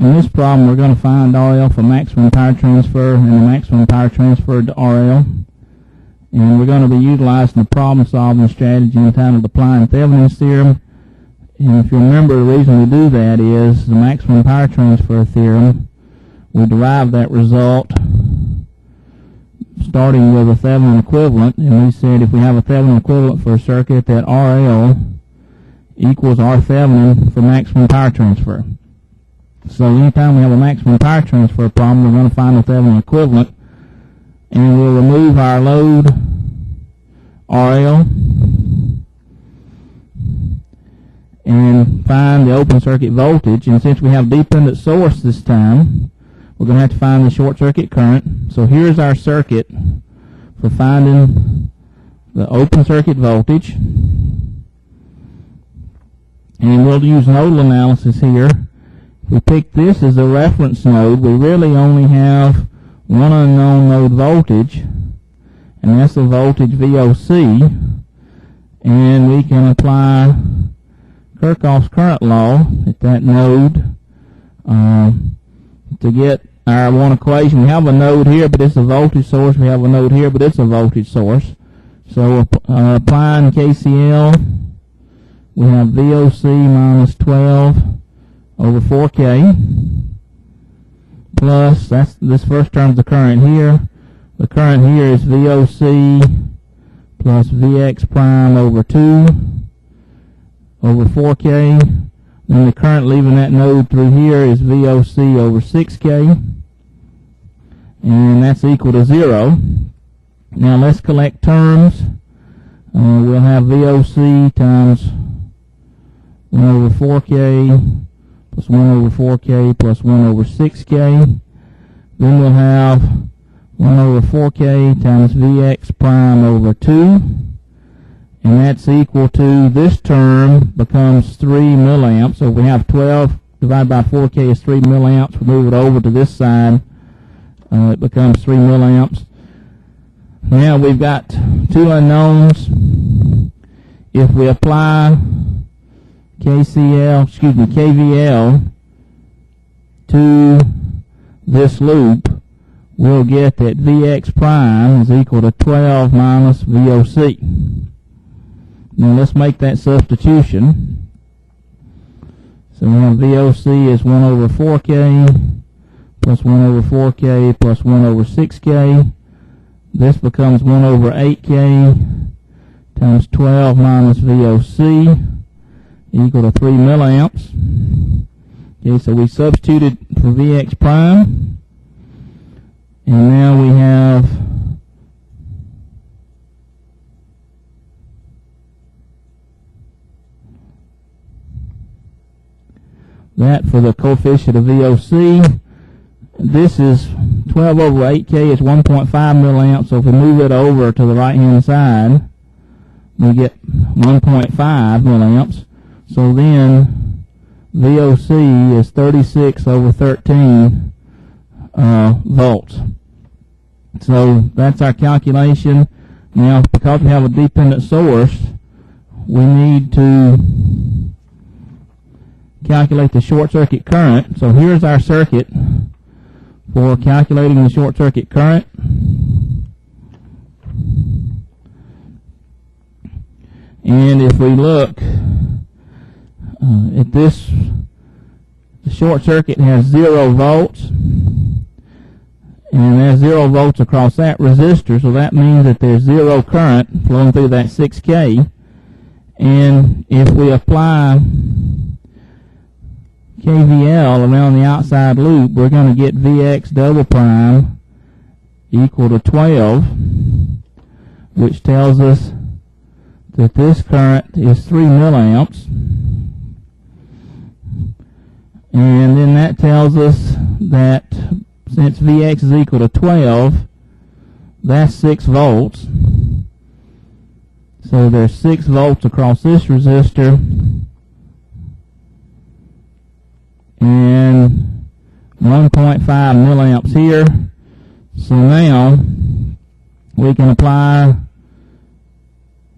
In this problem, we're going to find RL for maximum power transfer and the maximum power transferred to RL. And we're going to be utilizing the problem-solving strategy entitled Applying Thevenin's Theorem. And if you remember, the reason we do that is the maximum power transfer theorem. We derive that result starting with a Thevenin equivalent. And we said if we have a Thevenin equivalent for a circuit, that RL equals R Thevenin for maximum power transfer. So anytime we have a maximum power transfer problem, we're going to find the Thevenin equivalent, and we'll remove our load RL and find the open circuit voltage. And since we have dependent source this time, we're going to have to find the short circuit current. So here's our circuit for finding the open circuit voltage, and we'll use nodal analysis here. We pick this as a reference node. We really only have one unknown node voltage, and that's the voltage VOC, and we can apply Kirchhoff's current law at that node to get our one equation. We have a node here, but it's a voltage source. We have a node here, but it's a voltage source. So applying KCL, we have VOC minus 12 over 4K plus, this first term's the current here. The current here is VOC plus VX prime over 2 over 4K. Then the current leaving that node through here is VOC over 6K, and that's equal to 0. Now let's collect terms. We'll have VOC times 1 over 4K plus 1 over 4K plus 1 over 6K. Then we'll have 1 over 4K times Vx prime over 2. And that's equal to, this term becomes 3 milliamps. So if we have 12 divided by 4K is 3 milliamps. We move it over to this side. It becomes 3 milliamps. Now we've got two unknowns. If we apply KVL to this loop, we'll get that Vx prime is equal to 12 minus VOC. Now let's make that substitution. So we have VOC is 1 over 4K plus 1 over 4K plus 1 over 6K. This becomes 1 over 8K times 12 minus VOC equal to 3 milliamps. Okay, so we substituted for Vx prime, and now we have that for the coefficient of VOC. This is 12 over 8K is 1.5 milliamps, so if we move it over to the right hand side, we get 1.5 milliamps. So then VOC is 36 over 13 volts. So that's our calculation. Now, because we have a dependent source, we need to calculate the short circuit current. So here's our circuit for calculating the short circuit current. And if we look at this, the short circuit has 0 volts, and there's 0 volts across that resistor, so that means that there's 0 current flowing through that 6K. And if we apply KVL around the outside loop, we're going to get Vx double prime equal to 12, which tells us that this current is 3 milliamps. And then that tells us that since Vx is equal to 12, that's 6 volts. So there's 6 volts across this resistor, and 1.5 milliamps here. So now we can apply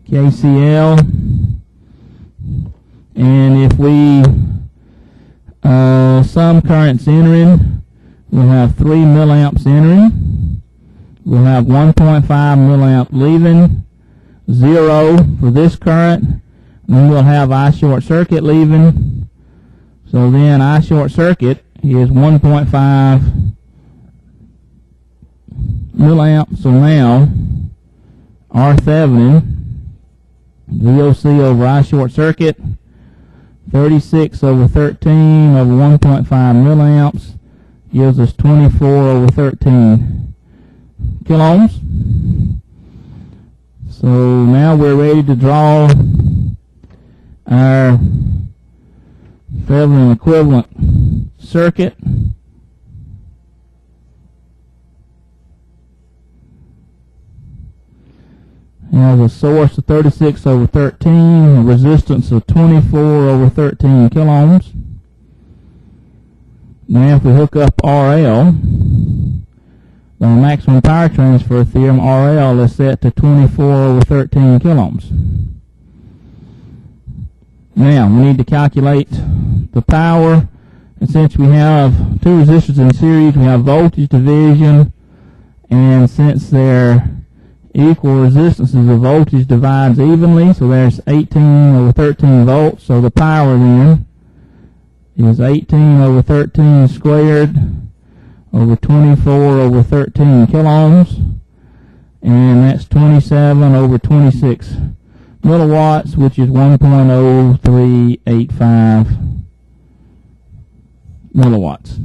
KCL, and if we some currents entering. We'll have 3 milliamps entering. We'll have 1.5 milliamp leaving, 0 for this current. Then we'll have I short circuit leaving. So then I short circuit is 1.5 milliamps. So now R Thevenin, VOC over I short circuit, 36 over 13 over 1.5 milliamps gives us 24 over 13 kiloohms. So now we're ready to draw our Thevenin equivalent circuit. Has a source of 36 over 13, a resistance of 24 over 13 kiloohms. Now if we hook up RL, the maximum power transfer theorem RL is set to 24 over 13 kiloohms. Now we need to calculate the power, and since we have two resistors in series, we have voltage division, and since they're equal resistances, the voltage divides evenly, so there's 18 over 13 volts, so the power then is 18 over 13 squared over 24 over 13 kiloohms, and that's 27 over 26 milliwatts, which is 1.0385 milliwatts.